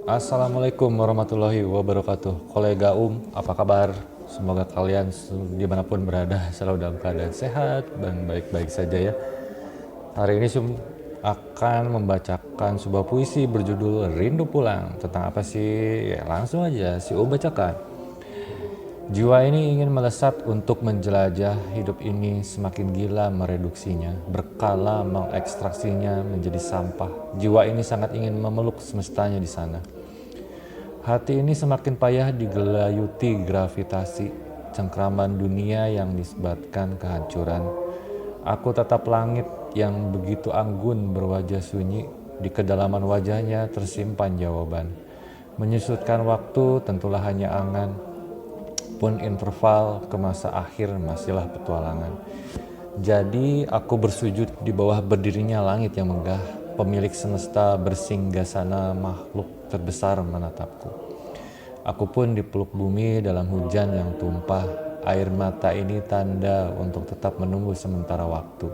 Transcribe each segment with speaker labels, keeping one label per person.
Speaker 1: Assalamualaikum warahmatullahi wabarakatuh. Kolega apa kabar? Semoga kalian dimanapun berada selalu dalam keadaan sehat dan baik-baik saja ya. Hari ini akan membacakan sebuah puisi berjudul Rindu Pulang. Tentang apa sih? Ya langsung aja si bacakan. Jiwa ini ingin melesat untuk menjelajah, hidup ini semakin gila mereduksinya, berkala mengekstraksinya menjadi sampah. Jiwa ini sangat ingin memeluk semestanya di sana. Hati ini semakin payah digelayuti gravitasi, cengkraman dunia yang nisbatkan kehancuran. Aku tatap langit yang begitu anggun berwajah sunyi, di kedalaman wajahnya tersimpan jawaban. Menyusutkan waktu tentulah hanya angan, pun interval ke masa akhir masihlah petualangan. Jadi aku bersujud di bawah berdirinya langit yang megah, pemilik semesta bersinggasana makhluk terbesar menatapku. Aku pun dipeluk bumi dalam hujan yang tumpah, air mata ini tanda untuk tetap menunggu sementara waktu.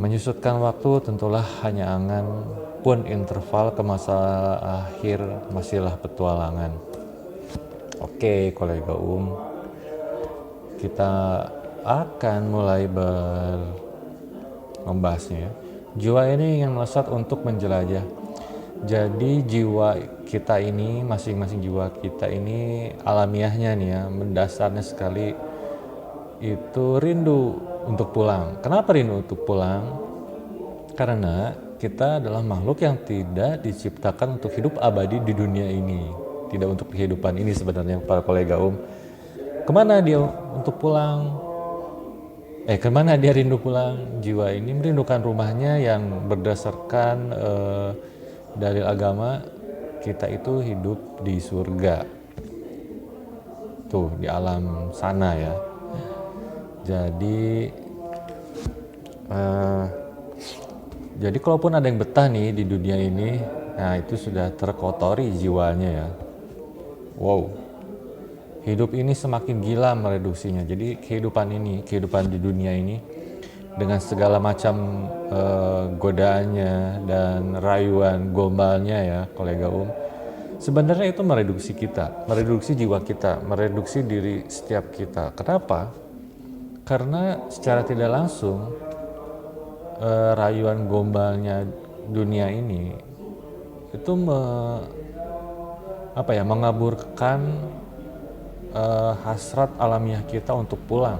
Speaker 1: Menyusutkan waktu tentulah hanya angan, pun interval ke masa akhir masihlah petualangan. Oke, kolega kita akan mulai membahasnya ya. Jiwa ini ingin melesat untuk menjelajah. Jadi jiwa kita ini, masing-masing jiwa kita ini alamiahnya nih ya, mendasarnya sekali itu rindu untuk pulang. Kenapa rindu untuk pulang? Karena kita adalah makhluk yang tidak diciptakan untuk hidup abadi di dunia ini. Tidak untuk kehidupan ini sebenarnya para kolega Kemana dia untuk pulang? Kemana dia rindu pulang? Jiwa ini merindukan rumahnya yang berdasarkan dalil agama kita itu hidup di surga. Tuh, di alam sana ya. Jadi kalaupun ada yang betah nih di dunia ini, nah itu sudah terkotori jiwanya ya. Wow. Hidup ini semakin gila mereduksinya. Jadi kehidupan di dunia ini dengan segala macam godaannya dan rayuan gombalnya ya kolega sebenarnya itu mereduksi kita, mereduksi jiwa kita, mereduksi diri setiap kita. Kenapa? Karena secara tidak langsung rayuan gombalnya dunia ini itu mengaburkan hasrat alamiah kita untuk pulang.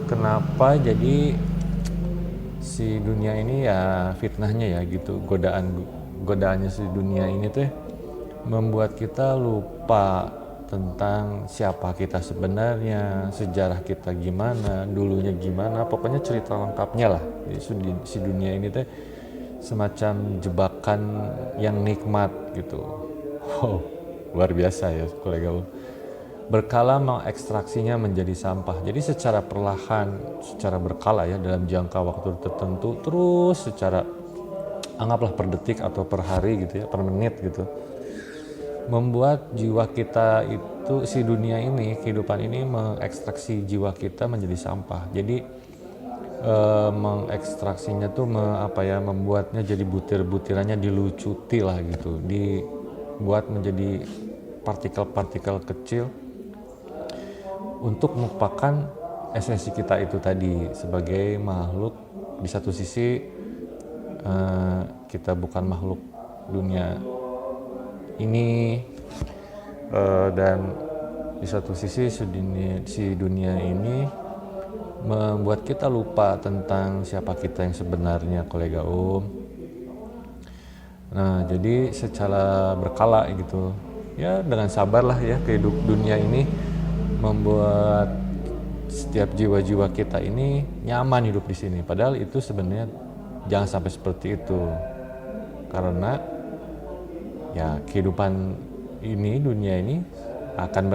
Speaker 1: Kenapa jadi si dunia ini ya fitnahnya ya gitu, godaannya si dunia ini tuh membuat kita lupa tentang siapa kita sebenarnya, sejarah kita gimana, dulunya gimana, pokoknya cerita lengkapnya lah. Jadi si dunia ini tuh semacam jebakan yang nikmat gitu. Wow, luar biasa ya kolega. Berkala mengekstraksinya menjadi sampah. Jadi secara perlahan, secara berkala ya dalam jangka waktu tertentu, terus secara anggaplah per detik atau per hari gitu ya, per menit gitu. Membuat jiwa kita itu, si dunia ini, kehidupan ini mengekstraksi jiwa kita menjadi sampah. Jadi mengekstraksinya tuh membuatnya jadi butir-butirannya dilucuti lah gitu, dibuat menjadi partikel-partikel kecil untuk melupakan esensi kita itu tadi sebagai makhluk. Di satu sisi kita bukan makhluk dunia ini, dan di satu sisi si dunia ini membuat kita lupa tentang siapa kita yang sebenarnya kolega Nah jadi secara berkala gitu ya, dengan sabar lah ya, kehidup dunia ini membuat setiap jiwa-jiwa kita ini nyaman hidup di sini. Padahal itu sebenarnya jangan sampai seperti itu, karena ya kehidupan ini, dunia ini akan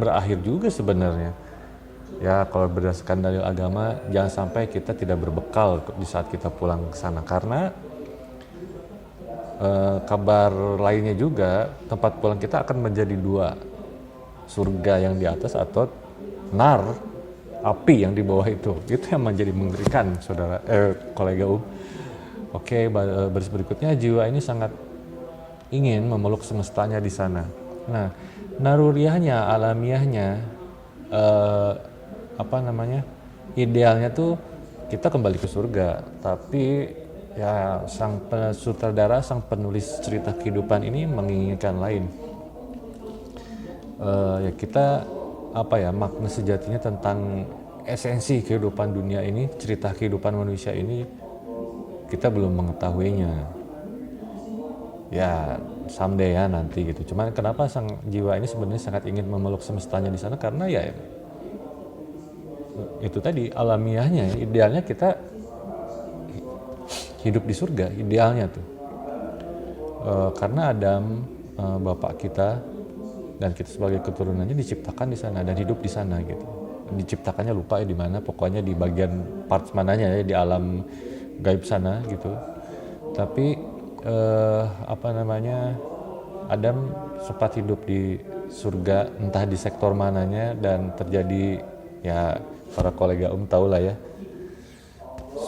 Speaker 1: berakhir juga sebenarnya. Ya kalau berdasarkan dalil agama, jangan sampai kita tidak berbekal di saat kita pulang ke sana, karena kabar lainnya juga tempat pulang kita akan menjadi dua, surga yang di atas atau nar api yang di bawah itu yang menjadi mengerikan, saudara kolega Oke, baris berikutnya, jiwa ini sangat ingin memeluk semestanya di sana. Nah, naruriahnya, alamiahnya, idealnya tuh kita kembali ke surga. Tapi ya sang sutradara, sang penulis cerita kehidupan ini menginginkan lain. Ya kita makna sejatinya tentang esensi kehidupan dunia ini, cerita kehidupan manusia ini kita belum mengetahuinya. Ya someday ya nanti gitu. Cuman kenapa sang jiwa ini sebenarnya sangat ingin memeluk semestanya di sana, karena ya itu tadi alamiahnya, idealnya kita hidup di surga, idealnya tuh. Karena Adam, bapak kita, dan kita sebagai keturunannya diciptakan di sana dan hidup di sana gitu. Diciptakannya lupa ya di mana, pokoknya di bagian parts mananya ya, di alam gaib sana gitu. Tapi Adam sempat hidup di surga, entah di sektor mananya, dan terjadi, ya para kolega tahu lah ya,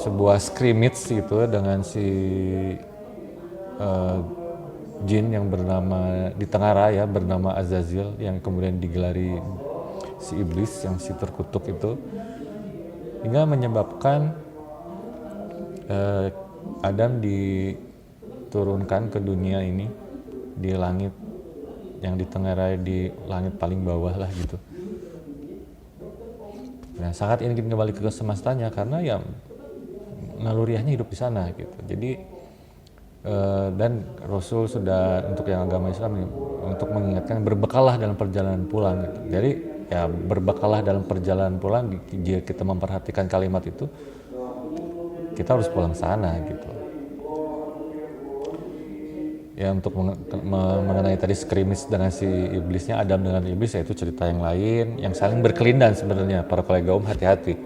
Speaker 1: sebuah scrimmage gitu dengan si jin yang bernama di Tengara ya, bernama Azazil, yang kemudian digelari si iblis, yang si terkutuk itu, hingga menyebabkan Adam diturunkan ke dunia ini di langit yang ditengarai di langit paling bawah lah gitu. Nah, sangat ingin kembali ke semestanya karena ya naluriahnya hidup di sana gitu. Jadi dan Rasul sudah, untuk yang agama Islam, untuk mengingatkan berbekallah dalam perjalanan pulang gitu. Jadi ya berbekallah dalam perjalanan pulang, jika kita memperhatikan kalimat itu, kita harus pulang sana gitu. Ya untuk mengenai tadi skrimis dengan si iblisnya, Adam dengan iblis, ya itu cerita yang lain yang saling berkelindan sebenarnya. Para kolega hati-hati,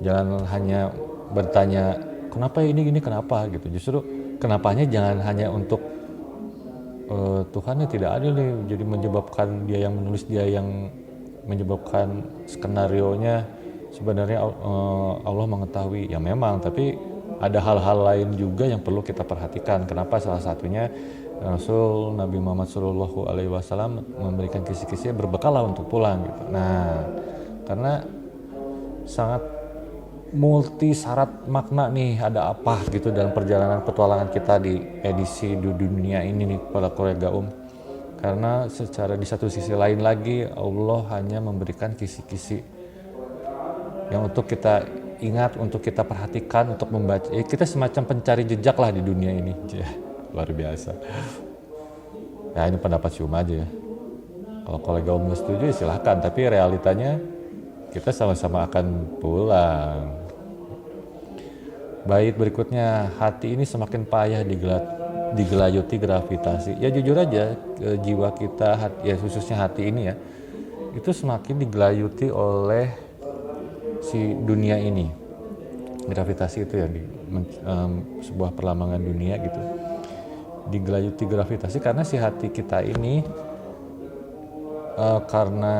Speaker 1: jangan hanya bertanya kenapa ini kenapa gitu. Justru kenapanya jangan hanya untuk Tuhan tidak adil nih, jadi menyebabkan dia yang menulis, dia yang menyebabkan skenarionya. Sebenarnya Allah mengetahui, ya memang, tapi ada hal-hal lain juga yang perlu kita perhatikan. Kenapa? Salah satunya Rasul Nabi Muhammad Shallallahu Alaihi Wasallam memberikan kisi-kisi berbekallah untuk pulang gitu. Nah, karena sangat multi syarat makna nih, ada apa gitu dalam perjalanan petualangan kita di edisi dunia ini nih para kolega Karena secara di satu sisi lain lagi, Allah hanya memberikan kisi-kisi yang untuk kita ingat, untuk kita perhatikan, untuk membaca. Kita semacam pencari jejak lah di dunia ini. Luar biasa. Ya ini pendapat Syum aja ya. Kalau kolega nggak setuju silahkan, tapi realitanya kita sama-sama akan pulang. Bait berikutnya, hati ini semakin payah digelayuti gravitasi. Ya jujur aja, jiwa kita, ya khususnya hati ini ya, itu semakin digelayuti oleh si dunia ini. Gravitasi itu ya, sebuah perlambangan dunia gitu. Digelayuti gravitasi karena si hati kita ini karena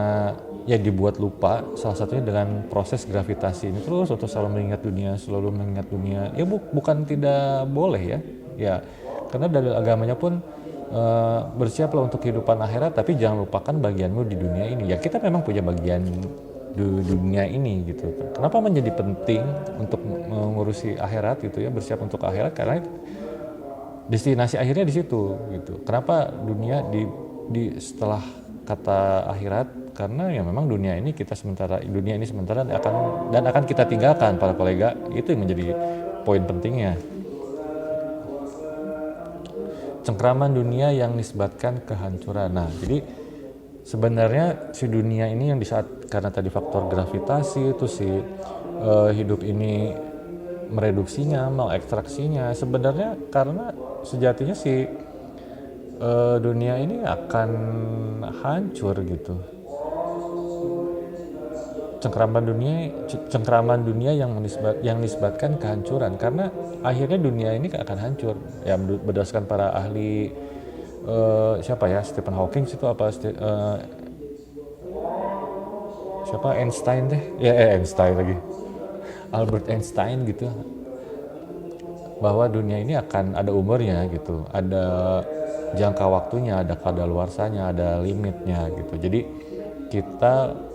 Speaker 1: ya dibuat lupa, salah satunya dengan proses gravitasi ini, terus untuk selalu mengingat dunia. Ya bukan tidak boleh ya karena dalil agamanya pun bersiaplah untuk kehidupan akhirat, tapi jangan lupakan bagianmu di dunia ini. Ya kita memang punya bagian di dunia ini gitu. Kenapa menjadi penting untuk mengurusi akhirat gitu ya, bersiap untuk akhirat, karena destinasi akhirnya di situ gitu. Kenapa dunia di setelah kata akhirat? Karena ya memang dunia ini sementara akan kita tinggalkan para kolega. Itu yang menjadi poin pentingnya. Cengkraman dunia yang nisbatkan kehancuran. Nah, jadi sebenarnya si dunia ini yang di saat, karena tadi faktor gravitasi itu si hidup ini mereduksinya, mengekstraksinya, sebenarnya karena sejatinya si dunia ini akan hancur gitu. Cengkraman dunia yang nisbatkan kehancuran, karena akhirnya dunia ini akan hancur ya, berdasarkan para ahli. Siapa ya, Stephen Hawking itu apa, siapa Einstein deh ya, Einstein lagi, Albert Einstein gitu, bahwa dunia ini akan ada umurnya gitu, ada jangka waktunya, ada kadaluarsanya, ada limitnya gitu. Jadi kita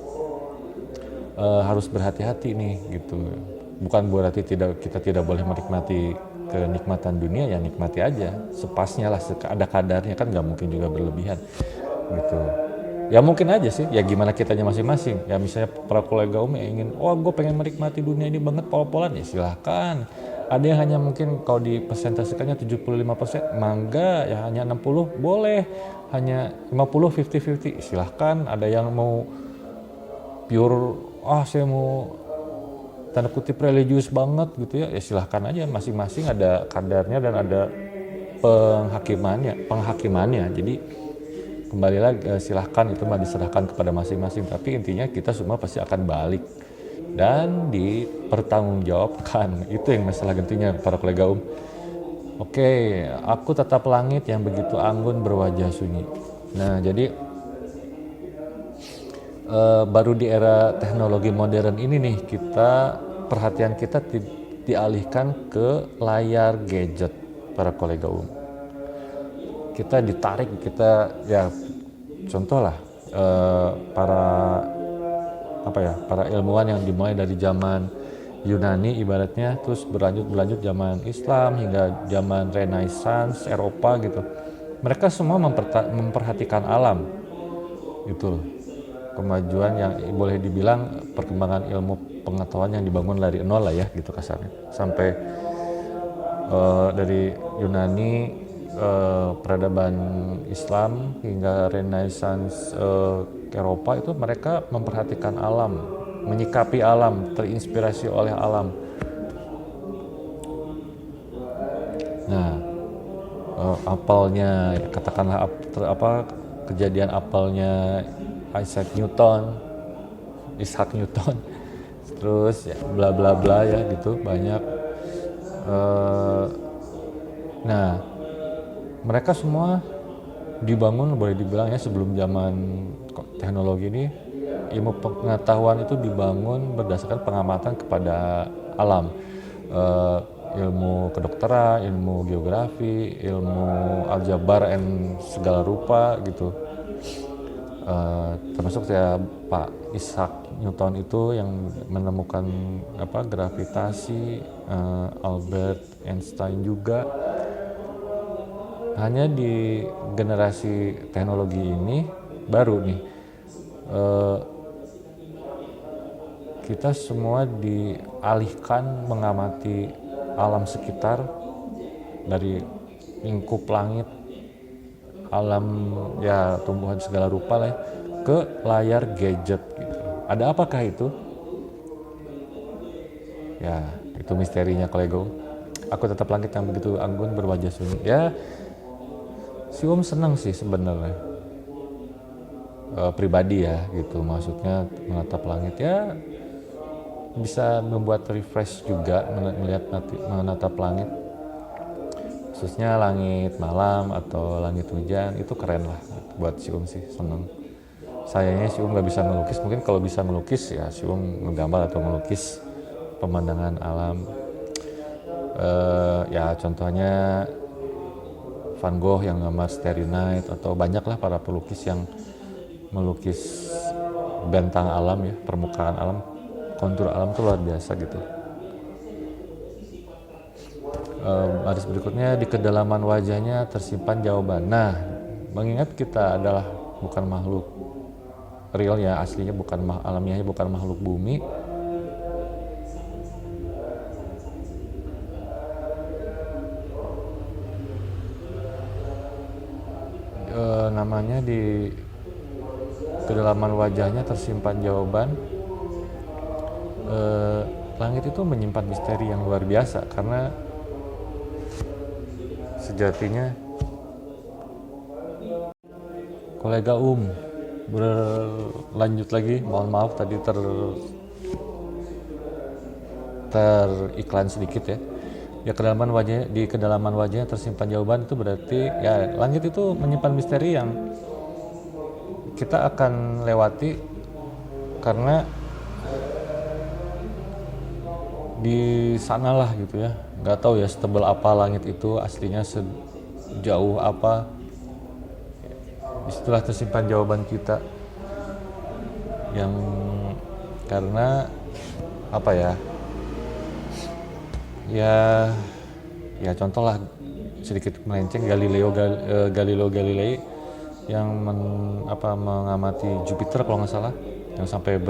Speaker 1: harus berhati-hati nih gitu. Bukan berarti kita tidak boleh menikmati kenikmatan dunia, ya nikmati aja sepasnya lah, ada kadarnya, kan nggak mungkin juga berlebihan gitu. Ya mungkin aja sih, ya gimana kitanya masing-masing. Ya misalnya para kolega yang ingin, oh gue pengen menikmati dunia ini banget pol-polan, ya silahkan. Ada yang hanya mungkin kalau dipresentasikannya 75%, mangga ya hanya 60, boleh. Hanya 50, 50-50, silahkan. Ada yang mau pure, saya mau tanda kutip religius banget gitu ya, ya silahkan aja, masing-masing ada kadarnya dan ada penghakimannya. Jadi kembali lagi, silahkan, itu mah diserahkan kepada masing-masing, tapi intinya kita semua pasti akan balik dan dipertanggungjawabkan. Itu yang masalah gentingnya para kolega. Oke, aku tatap langit yang begitu anggun berwajah sunyi. Nah jadi baru di era teknologi modern ini nih, perhatian kita dialihkan ke layar gadget para kolega. Kita ditarik, kita ya contoh lah, para ilmuwan yang dimulai dari zaman Yunani ibaratnya, terus berlanjut zaman Islam hingga zaman Renaissance Eropa gitu. Mereka semua memperhatikan alam gitu loh. Kemajuan yang boleh dibilang perkembangan ilmu pengetahuan yang dibangun dari nol lah ya gitu kasarnya, sampai dari Yunani, peradaban Islam hingga Renaissance Eropa, itu mereka memperhatikan alam, menyikapi alam, terinspirasi oleh alam. Nah, apelnya katakanlah kejadian apelnya Isaac Newton, terus ya bla bla bla ya gitu banyak. Nah, mereka semua dibangun, boleh dibilang ya, sebelum zaman teknologi ini. Ilmu pengetahuan itu dibangun berdasarkan pengamatan kepada alam, ilmu kedokteran, ilmu geografi, ilmu aljabar dan segala rupa gitu. Termasuk ya Pak Isaac Newton itu yang menemukan gravitasi, Albert Einstein juga. Hanya di generasi teknologi ini baru nih, kita semua dialihkan mengamati alam sekitar dari lingkup langit, alam ya tumbuhan segala rupa lah ya, ke layar gadget gitu. Ada apakah itu? Ya itu misterinya kolego. Aku tatap langit yang begitu anggun berwajah sunyi. Ya si senang sih sebenarnya, pribadi ya gitu, maksudnya menatap langit ya bisa membuat refresh juga, menatap langit, khususnya langit malam atau langit hujan, itu keren lah buat si sih, seneng. Sayangnya si nggak bisa melukis, mungkin kalau bisa melukis ya si menggambar atau melukis pemandangan alam. Ya contohnya Van Gogh yang gambar Starry Night, atau banyaklah para pelukis yang melukis bentang alam ya, permukaan alam, kontur alam itu luar biasa gitu. Baris berikutnya, di kedalaman wajahnya tersimpan jawaban. Nah, mengingat kita adalah bukan makhluk real ya, aslinya bukan alamiahnya bukan makhluk bumi, namanya di kedalaman wajahnya tersimpan jawaban. Langit itu menyimpan misteri yang luar biasa, karena sejatinya kolega berlanjut lagi, mohon maaf tadi teriklan sedikit ya. Ya di kedalaman wajahnya tersimpan jawaban, itu berarti ya langit itu menyimpan misteri yang kita akan lewati karena di sanalah gitu ya, nggak tahu ya setebal apa langit itu aslinya, sejauh apa, disitulah tersimpan jawaban kita. Yang karena apa ya, ya contoh lah sedikit melenceng, Galileo Galilei yang mengamati Jupiter kalau nggak salah, yang sampai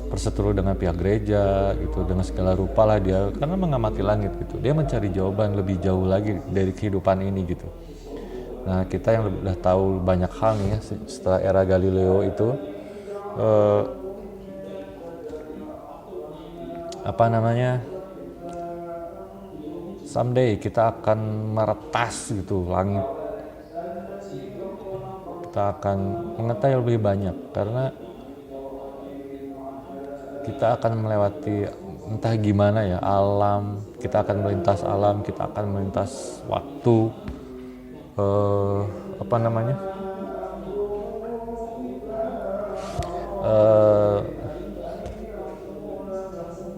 Speaker 1: berseteru dengan pihak gereja gitu, dengan segala rupa lah dia, karena mengamati langit gitu, dia mencari jawaban lebih jauh lagi dari kehidupan ini gitu. Nah kita yang udah tahu banyak hal nih ya setelah era Galileo itu, someday kita akan meretas gitu langit, kita akan mengetahui lebih banyak karena kita akan melewati entah gimana ya alam, kita akan melintas alam, kita akan melintas waktu,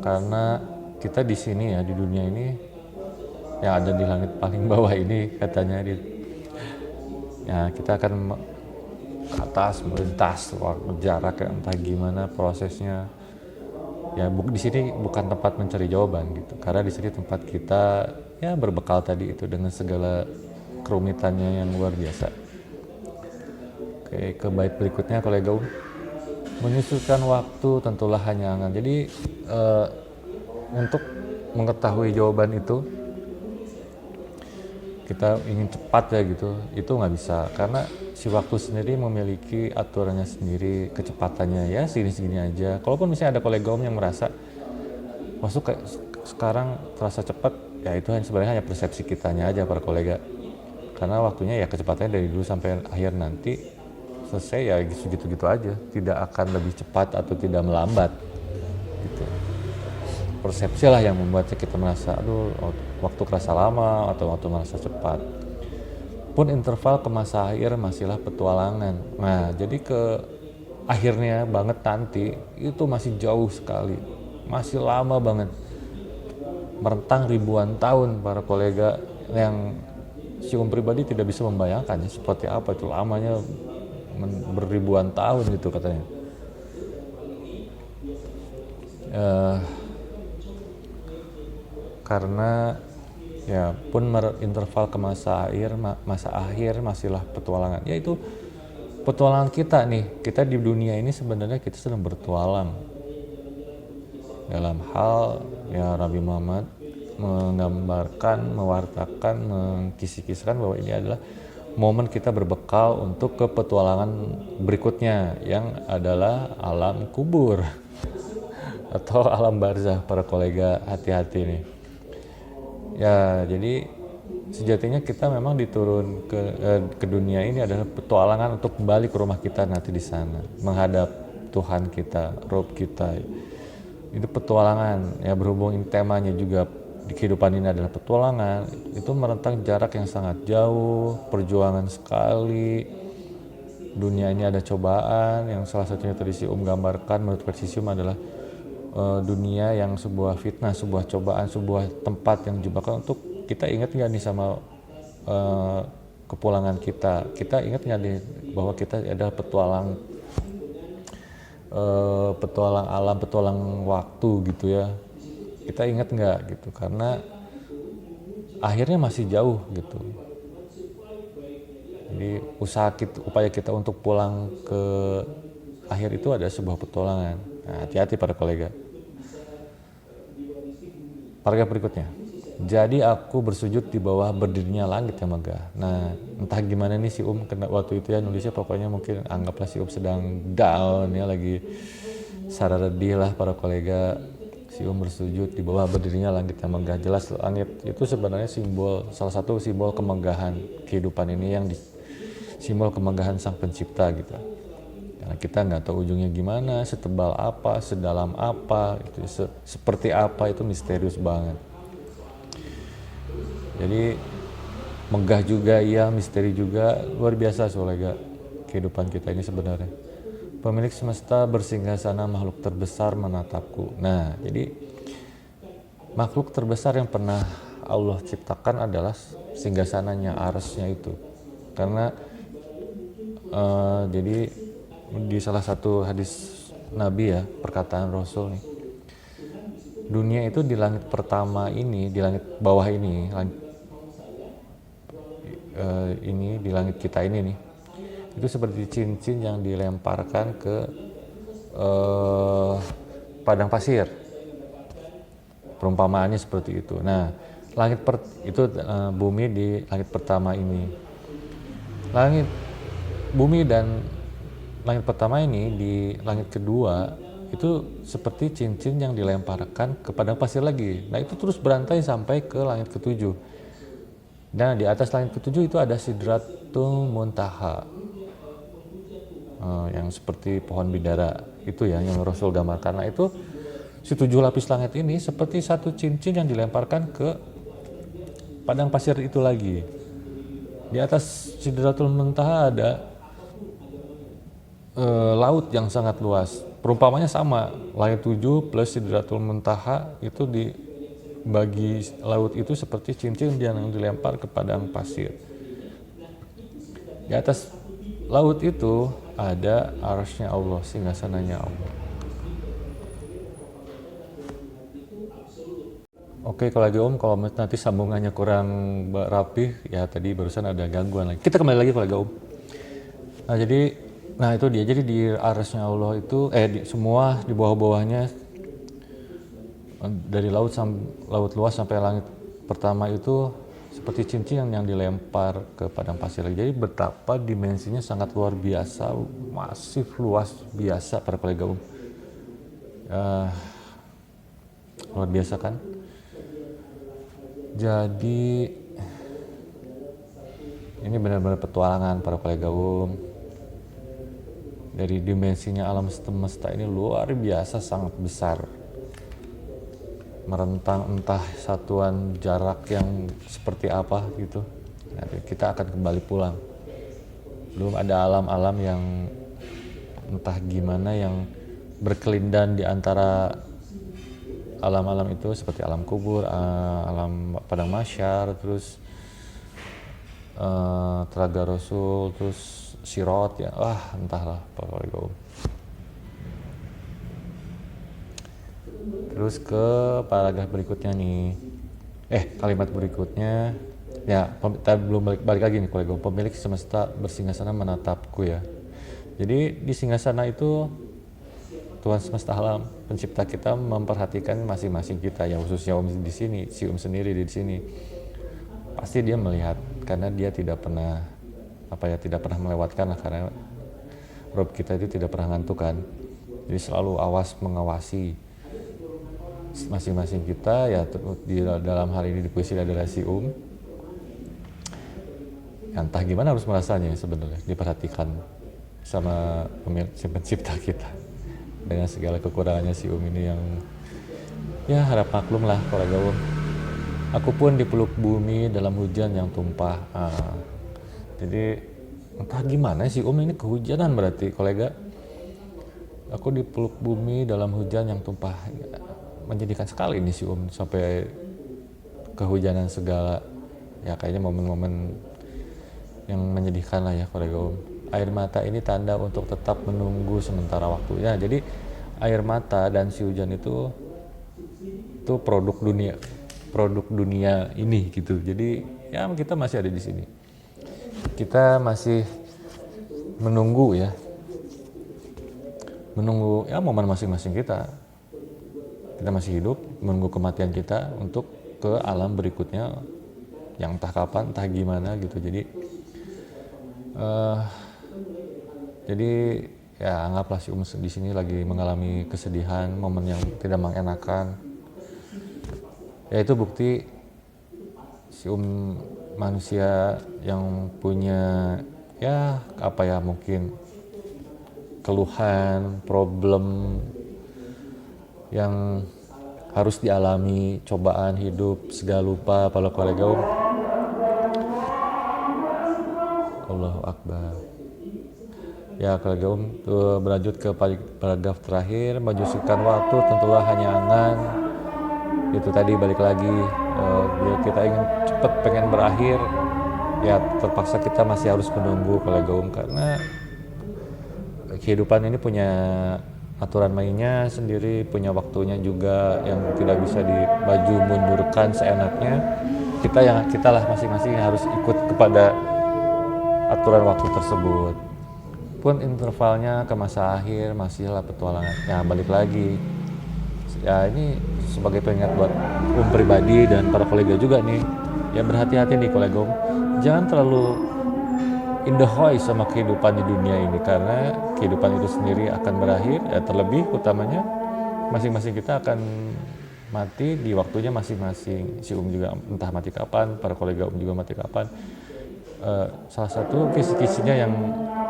Speaker 1: karena kita di sini ya, di dunia ini yang ada di langit paling bawah ini katanya ya kita akan ke atas melintas waktu, jarak entah gimana prosesnya ya. Di sini bukan tempat mencari jawaban gitu, karena di sini tempat kita ya berbekal tadi itu dengan segala kerumitannya yang luar biasa. Oke, ke bait berikutnya kolega menyusulkan waktu tentulah hanya angan. Jadi untuk mengetahui jawaban itu kita ingin cepat ya gitu, itu nggak bisa, karena si waktu sendiri memiliki aturannya sendiri, kecepatannya ya segini-segini aja. Kalaupun misalnya ada kolega yang merasa masuk kayak sekarang terasa cepat, ya itu sebenarnya hanya persepsi kitanya aja para kolega, karena waktunya ya kecepatannya dari dulu sampai akhir nanti selesai ya gitu-gitu aja, tidak akan lebih cepat atau tidak melambat gitu. Persepsi lah yang membuat kita merasa aduh waktu kerasa lama atau waktu merasa cepat. Pun interval ke masa akhir masihlah petualangan. Nah jadi ke akhirnya banget nanti itu masih jauh sekali, masih lama banget, merentang ribuan tahun para kolega, yang si pribadi tidak bisa membayangkan ya, seperti apa itu lamanya, beribuan tahun gitu katanya. Karena ya pun interval ke masa akhir masihlah petualangan, yaitu petualangan kita nih. Kita di dunia ini sebenarnya kita sedang bertualang dalam hal ya Nabi Muhammad menggambarkan, mewartakan, mengkisi-kisahkan bahwa ini adalah momen kita berbekal untuk ke petualangan berikutnya yang adalah alam kubur atau alam barzah. Para kolega hati-hati nih ya. Jadi sejatinya kita memang diturun ke dunia ini adalah petualangan untuk kembali ke rumah kita nanti di sana, menghadap Tuhan kita, Rob kita. Itu petualangan ya, berhubung temanya juga di kehidupan ini adalah petualangan, itu merentang jarak yang sangat jauh, perjuangan sekali. Dunia ini ada cobaan yang salah satunya tadi si gambarkan, menurut versi adalah dunia yang sebuah fitnah, sebuah cobaan, sebuah tempat yang jebakan. Untuk kita ingat nggak nih sama kepulangan kita ingat nggak nih bahwa kita adalah petualang alam, petualang waktu gitu ya. Kita ingat nggak gitu, karena akhirnya masih jauh gitu. Jadi upaya kita untuk pulang ke akhir itu ada sebuah petualangan. Nah, hati-hati para kolega. Paragraf berikutnya. Jadi aku bersujud di bawah berdirinya langit yang megah. Nah, entah gimana nih si waktu itu ya nulisnya, pokoknya mungkin anggaplah si sedang down ya, lagi saradih lah para kolega. Si bersujud di bawah berdirinya langit yang megah. Jelas langit itu sebenarnya salah satu simbol kemegahan kehidupan ini, yang simbol kemegahan sang pencipta gitu. Karena kita nggak tahu ujungnya gimana, setebal apa, sedalam apa, itu seperti apa, itu misterius banget. Jadi megah juga ya, misteri juga, luar biasa soalnya kehidupan kita ini sebenarnya. Pemilik semesta bersinggasana, makhluk terbesar menatapku. Nah, jadi makhluk terbesar yang pernah Allah ciptakan adalah singgasananya, arsy-nya itu. Karena jadi di salah satu hadis Nabi ya, perkataan Rasul nih, dunia itu di langit pertama ini, di langit bawah ini, di langit kita ini nih, itu seperti cincin yang dilemparkan ke padang pasir. Perumpamaannya seperti itu. Nah, bumi di langit pertama ini. Bumi dan langit pertama ini di langit kedua itu seperti cincin yang dilemparkan ke padang pasir lagi. Nah, itu terus berantai sampai ke langit ketujuh. Nah, di atas langit ketujuh itu ada Sidratul Muntaha, yang seperti pohon bidara itu ya, yang Rasul gambarkan. Nah, itu si 7 lapis langit ini seperti satu cincin yang dilemparkan ke padang pasir itu lagi. Di atas Sidratul Muntaha ada laut yang sangat luas. Perumpamannya sama, langit 7 plus Sidratul Muntaha itu bagi laut itu seperti cincin yang dilempar ke padang pasir. Di atas laut itu ada arsy-nya Allah, singgasananya Allah. Oke, kalau lagi Om, kalau nanti sambungannya kurang rapih, ya tadi barusan ada gangguan lagi. Kita kembali lagi kalau lagi Om. Nah itu dia, jadi di arsy-nya Allah itu, semua di bawah-bawahnya, dari laut luas sampai langit pertama itu seperti cincin yang dilempar ke padang pasir lagi. Jadi betapa dimensinya sangat luar biasa, masif luas biasa para kolega Om. Luar biasa kan? Jadi ini benar-benar petualangan para kolega dari dimensinya alam semesta ini luar biasa, sangat besar, merentang entah satuan jarak yang seperti apa gitu. Nanti kita akan kembali pulang, belum ada alam-alam yang entah gimana yang berkelindan di antara alam-alam itu, seperti alam kubur, alam padang mahsyar, terus telaga Rasul, terus Sirat ya, entahlah pokoknya. Terus ke paragraf berikutnya nih, kalimat berikutnya ya, belum balik lagi nih kolega. Pemilik semesta bersinggasana menatapku ya. Jadi di singgasana itu Tuhan semesta alam, pencipta kita memperhatikan masing-masing kita ya, khususnya Om di sini, si Om sendiri di sini. Pasti dia melihat, karena dia tidak pernah melewatkan lah, karena Rob kita itu tidak pernah ngantuk kan. Jadi selalu mengawasi masing-masing kita ya. Di dalam hal ini di puisi adalah si entah gimana harus merasanya sebenarnya diperhatikan sama pencipta kita, dengan segala kekurangannya si ini yang ya harap maklum lah kolega Aku pun dipeluk bumi dalam hujan yang tumpah. Jadi entah gimana si ini kehujanan berarti kolega. Aku dipeluk bumi dalam hujan yang tumpah. Menjadikan sekali nih si sampai kehujanan segala. Ya kayaknya momen-momen yang menyedihkan lah ya kolega Air mata ini tanda untuk tetap menunggu sementara waktunya. Jadi air mata dan si hujan itu produk dunia ini gitu. Jadi ya kita masih ada di sini. Kita masih menunggu ya momen masing-masing kita. Kita masih hidup, menunggu kematian kita untuk ke alam berikutnya yang entah kapan, entah gimana gitu. Jadi ya anggaplah si di sini lagi mengalami kesedihan, momen yang tidak mengenakan. Ya itu bukti si manusia yang punya mungkin keluhan, problem yang harus dialami, cobaan hidup, segala lupa, kalau kolega Allahu Akbar. Ya kolega berlanjut ke paragraf terakhir, menyusahkan waktu tentulah hanya angan. Itu tadi balik lagi, bila kita ingin cepat pengen berakhir, ya terpaksa kita masih harus menunggu kolega karena kehidupan ini punya aturan mainnya sendiri, punya waktunya juga yang tidak bisa dibaju mundurkan seenaknya. Kita lah masing-masing harus ikut kepada aturan waktu tersebut. Pun intervalnya ke masa akhir masihlah petualangan. Ya balik lagi. Ya ini sebagai pengingat buat pribadi dan para kolega juga nih. Ya berhati-hati nih kolega jangan terlalu in the hoy sama kehidupan di dunia ini, karena kehidupan itu sendiri akan berakhir, ya terlebih utamanya masing-masing kita akan mati di waktunya masing-masing. Si juga entah mati kapan, para kolega juga mati kapan. Salah satu kisi-kisinya yang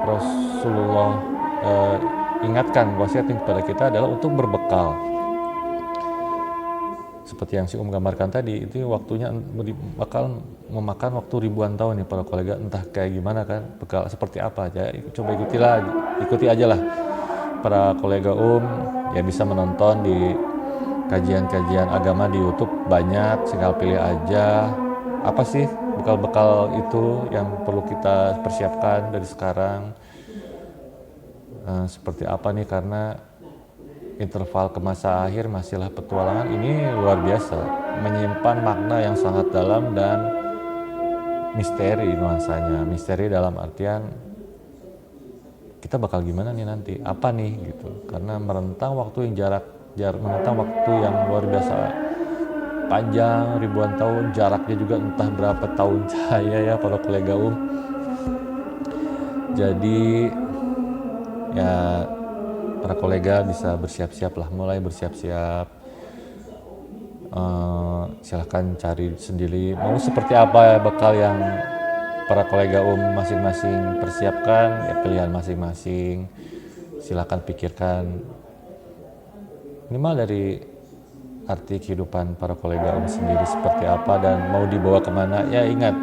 Speaker 1: Rasulullah ingatkan, wasiatin kepada kita adalah untuk berbekal. Seperti yang si gambarkan tadi, itu waktunya bakal memakan waktu ribuan tahun nih para kolega, entah kayak gimana kan, bekal seperti apa aja, coba ikuti aja lah para kolega ya bisa menonton di kajian-kajian agama di YouTube banyak, tinggal pilih aja apa sih bekal-bekal itu yang perlu kita persiapkan dari sekarang, seperti apa nih, karena interval ke masa akhir masihlah petualangan ini luar biasa, menyimpan makna yang sangat dalam dan misteri nuansanya. Misteri dalam artian kita bakal gimana nih nanti, apa nih gitu, karena merentang waktu yang menentang waktu yang luar biasa panjang, ribuan tahun, jaraknya juga entah berapa tahun cahaya ya para kolega Jadi ya para kolega bisa bersiap-siap lah, mulai bersiap-siap. Silahkan cari sendiri mau seperti apa ya bekal yang para kolega masing-masing persiapkan, ya pilihan masing-masing. Silahkan pikirkan minimal dari arti kehidupan para kolega sendiri seperti apa dan mau dibawa kemana. Ya ingat,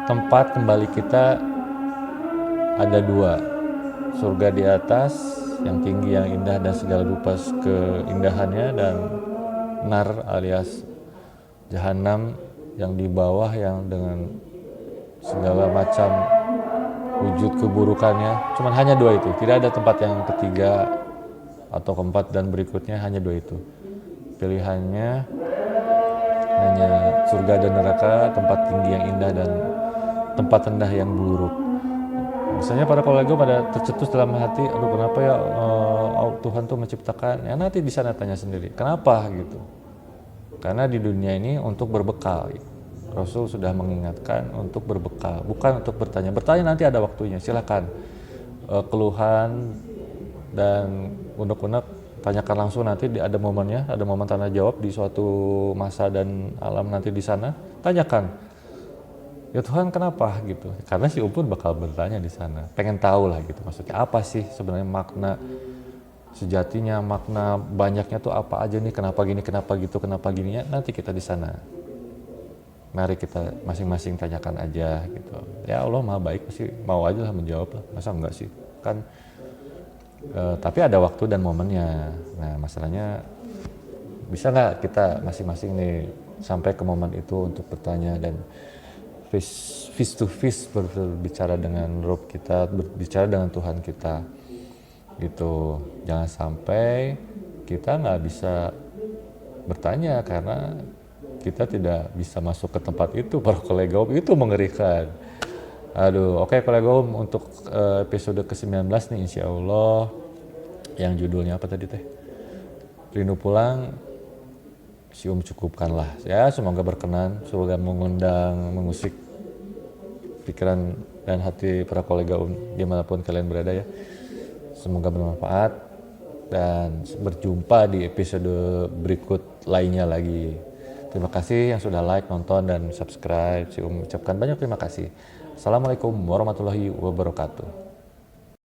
Speaker 1: tempat kembali kita ada dua, surga di atas yang tinggi, yang indah dan segala rupa keindahannya, dan nar alias jahanam yang di bawah yang dengan segala macam wujud keburukannya. Cuman hanya dua itu, tidak ada tempat yang ketiga atau keempat dan berikutnya, hanya dua itu pilihannya, hanya surga dan neraka, tempat tinggi yang indah dan tempat rendah yang buruk. Misalnya para kolega pada tercetus dalam hati, aduh kenapa ya Tuhan tuh menciptakan, ya nanti di sana tanya sendiri, kenapa gitu. Karena di dunia ini untuk berbekal, Rasul sudah mengingatkan untuk berbekal, bukan untuk bertanya. Bertanya nanti ada waktunya, silakan. Keluhan dan unek-unek tanyakan langsung, nanti ada momennya, ada momen tanya jawab di suatu masa dan alam nanti di sana, tanyakan. Ya Tuhan kenapa gitu, karena si pun bakal bertanya di sana, pengen tahu lah gitu, maksudnya apa sih sebenarnya makna sejatinya, makna banyaknya tuh apa aja nih, kenapa gini, kenapa gitu, kenapa gininya, nanti kita di sana. Mari kita masing-masing tanyakan aja gitu. Ya Allah maha baik, pasti mau aja lah menjawab lah, masa enggak sih kan. Tapi ada waktu dan momennya. Nah masalahnya bisa nggak kita masing-masing nih sampai ke momen itu untuk bertanya dan face to face berbicara dengan Rob kita, berbicara dengan Tuhan kita gitu. Jangan sampai kita nggak bisa bertanya karena kita tidak bisa masuk ke tempat itu. Para kolega itu mengerikan. Aduh, oke kolega untuk episode ke-19 nih insya Allah, yang judulnya apa tadi teh? Rindu pulang. Si cukupkan lah ya, semoga berkenan, semoga mengusik pikiran dan hati para kolega dimanapun kalian berada ya. Semoga bermanfaat dan berjumpa di episode berikut lainnya lagi. Terima kasih yang sudah like, nonton, dan subscribe. Si ucapkan banyak terima kasih. Assalamualaikum warahmatullahi wabarakatuh.